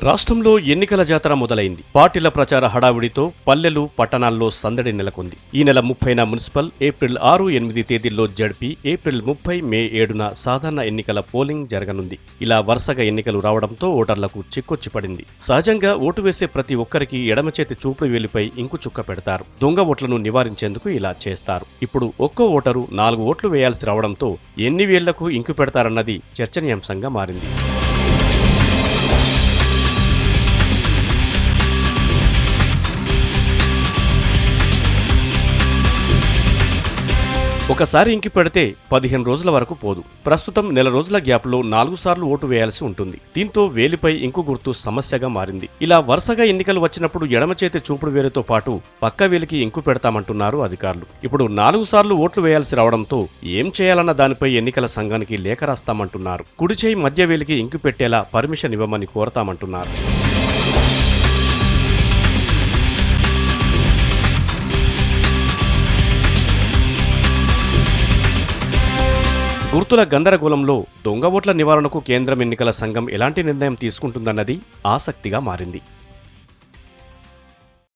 రాష్ట్రంలో ఎన్నికల జాతర మొదలైంది. పార్టీల ప్రచార హడావుడితో పల్లెలు, పట్టణాల్లో సందడి నెలకొంది. ఈ నెల 30న మున్సిపల్, ఏప్రిల్ 6, 8 తేదీల్లో జడ్పీ, ఏప్రిల్ 30, మే 7న సాధారణ ఎన్నికల పోలింగ్ జరగనుంది. ఇలా వరుసగా ఎన్నికలు రావడంతో ఓటర్లకు చిక్కొచ్చి పడింది. సహజంగా ఓటు వేసే ప్రతి ఒక్కరికి ఎడమ చేతి చూపుడు వేలిపై ఇంకు చుక్క పెడతారు. దొంగ ఓట్లను నివారించేందుకు ఇలా చేస్తారు. ఇప్పుడు ఒక్కో ఓటరు 4 ఓట్లు వేయాల్సి రావడంతో ఎన్ని వేళ్లకు ఇంకు పెడతారన్నది చర్చనీయాంశంగా మారింది. ఒకసారి ఇంకి పెడితే 15 రోజుల వరకు పోదు. ప్రస్తుతం నెల రోజుల గ్యాప్లో 4 సార్లు ఓటు వేయాల్సి ఉంటుంది. దీంతో వేలిపై ఇంకు గుర్తు సమస్యగా మారింది. ఇలా వరుసగా ఎన్నికలు వచ్చినప్పుడు ఎడమ చేతి చూపుడు వేలుతో పాటు పక్క వేలికి ఇంకు పెడతామంటున్నారు అధికారులు. ఇప్పుడు 4 సార్లు ఓట్లు వేయాల్సి రావడంతో ఏం చేయాలన్న దానిపై ఎన్నికల సంఘానికి లేఖ రాస్తామంటున్నారు. కుడి చేయి మధ్య వేలికి ఇంకు పెట్టేలా పర్మిషన్ ఇవ్వమని కోరతామంటున్నారు. గుర్తుల గందరగోళంలో దొంగ ఓట్ల నివారణకు కేంద్రం ఎన్నికల సంఘం ఎలాంటి నిర్ణయం తీసుకుంటుందన్నది ఆసక్తిగా మారింది.